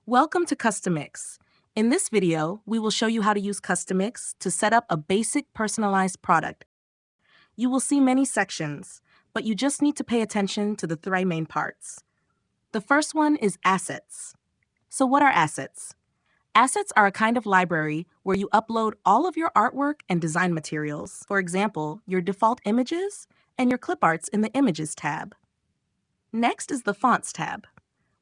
Welcome to Customix. In this video, we will show you how to use Customix to set up a basic personalized product. You will see many sections, but you just need to pay attention to the three main parts. The first one is assets. So what are assets? Assets are a kind of library where you upload all of your artwork and design materials. For example, your default images and your clip arts in the Images tab. Next is the Fonts tab.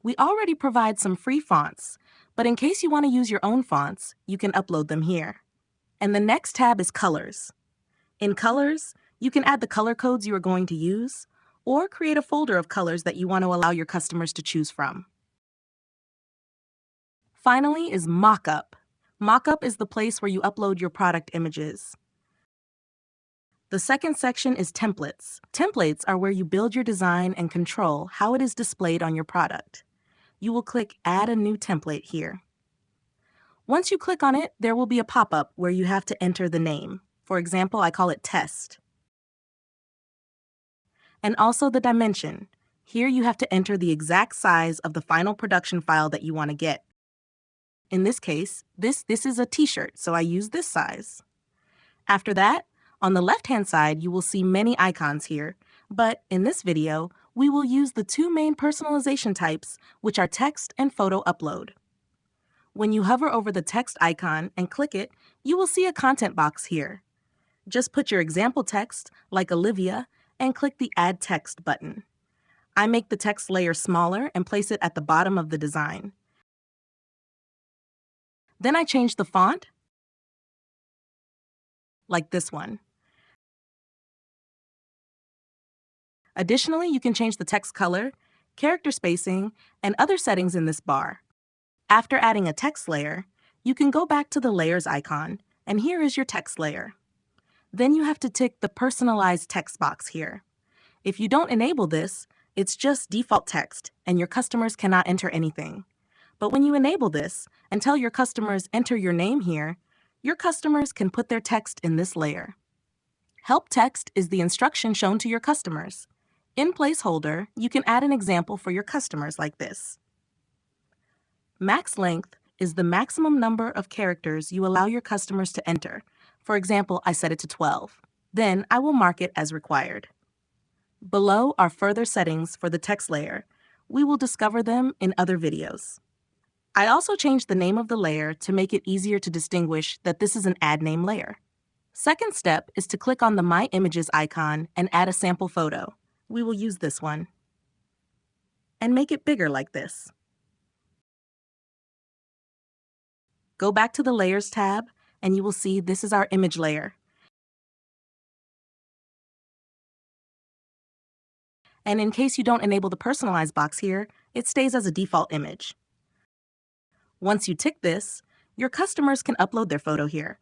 We already provide some free fonts, but in case you want to use your own fonts, you can upload them here. And the next tab is Colors. In Colors, you can add the color codes you are going to use, or create a folder of colors that you want to allow your customers to choose from. Finally is Mockup. Mockup is the place where you upload your product images. The second section is Templates. Templates are where you build your design and control how it is displayed on your product. You will click Add a new template here. Once you click on it, there will be a pop-up where you have to enter the name. For example, I call it Test. And also the dimension. Here you have to enter the exact size of the final production file that you want to get. In this case, this is a t-shirt, so I use this size. After that, on the left-hand side, you will see many icons here, but in this video, we will use the two main personalization types, which are text and photo upload. When you hover over the text icon and click it, you will see a content box here. Just put your example text, like Olivia, and click the Add Text button. I make the text layer smaller and place it at the bottom of the design. Then I change the font, like this one. Additionally, you can change the text color, character spacing, and other settings in this bar. After adding a text layer, you can go back to the Layers icon, and here is your text layer. Then you have to tick the Personalized text box here. If you don't enable this, it's just default text, and your customers cannot enter anything. But when you enable this and tell your customers enter your name here, your customers can put their text in this layer. Help text is the instruction shown to your customers. In Placeholder, you can add an example for your customers like this. Max length is the maximum number of characters you allow your customers to enter. For example, I set it to 12. Then I will mark it as required. Below are further settings for the text layer. We will discover them in other videos. I also changed the name of the layer to make it easier to distinguish that this is an Add Name layer. Second step is to click on the My Images icon and add a sample photo. We will use this one. And make it bigger like this. Go back to the Layers tab, and you will see this is our image layer. And in case you don't enable the Personalize box here, it stays as a default image. Once you tick this, your customers can upload their photo here.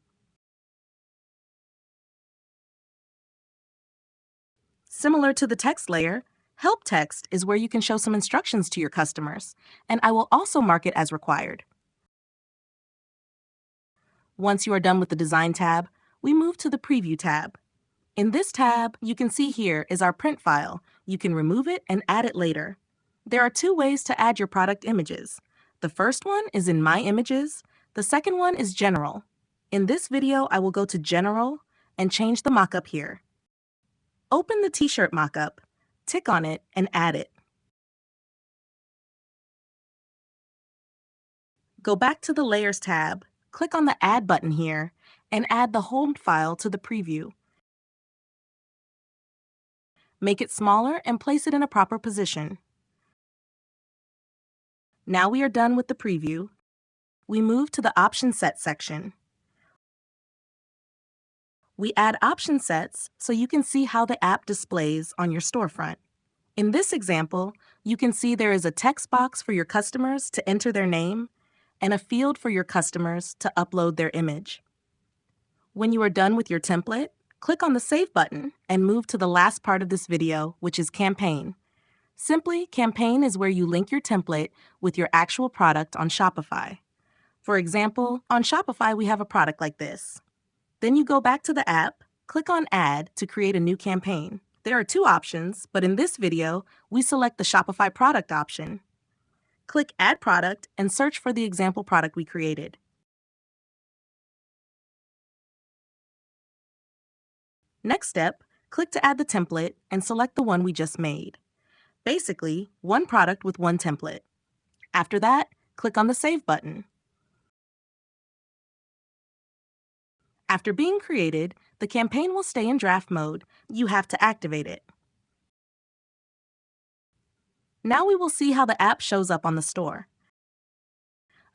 Similar to the text layer, Help text is where you can show some instructions to your customers, and I will also mark it as required. Once you are done with the Design tab, we move to the Preview tab. In this tab, you can see here is our print file. You can remove it and add it later. There are two ways to add your product images. The first one is in My Images. The second one is General. In this video, I will go to General and change the mockup here. Open the t-shirt mockup, tick on it, and add it. Go back to the Layers tab, click on the Add button here, and add the whole file to the preview. Make it smaller and place it in a proper position. Now we are done with the preview. We move to the Option Set section. We add option sets so you can see how the app displays on your storefront. In this example, you can see there is a text box for your customers to enter their name and a field for your customers to upload their image. When you are done with your template, click on the Save button and move to the last part of this video, which is Campaign. Simply, Campaign is where you link your template with your actual product on Shopify. For example, on Shopify, we have a product like this. Then you go back to the app, click on Add to create a new campaign. There are two options, but in this video, we select the Shopify product option. Click Add Product and search for the example product we created. Next step, click to add the template and select the one we just made. Basically, one product with one template. After that, click on the Save button. After being created, the campaign will stay in draft mode. You have to activate it. Now we will see how the app shows up on the store.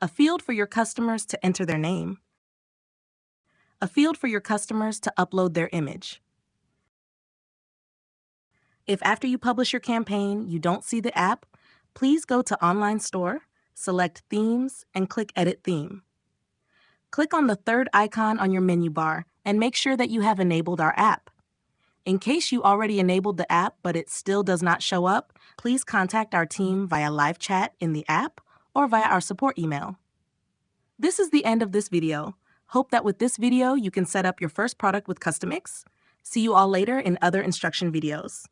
A field for your customers to enter their name. A field for your customers to upload their image. If after you publish your campaign you don't see the app, please go to Online Store, select Themes, and click Edit Theme. Click on the third icon on your menu bar and make sure that you have enabled our app. In case you already enabled the app but it still does not show up, please contact our team via live chat in the app or via our support email. This is the end of this video. Hope that with this video you can set up your first product with Customix. See you all later in other instruction videos.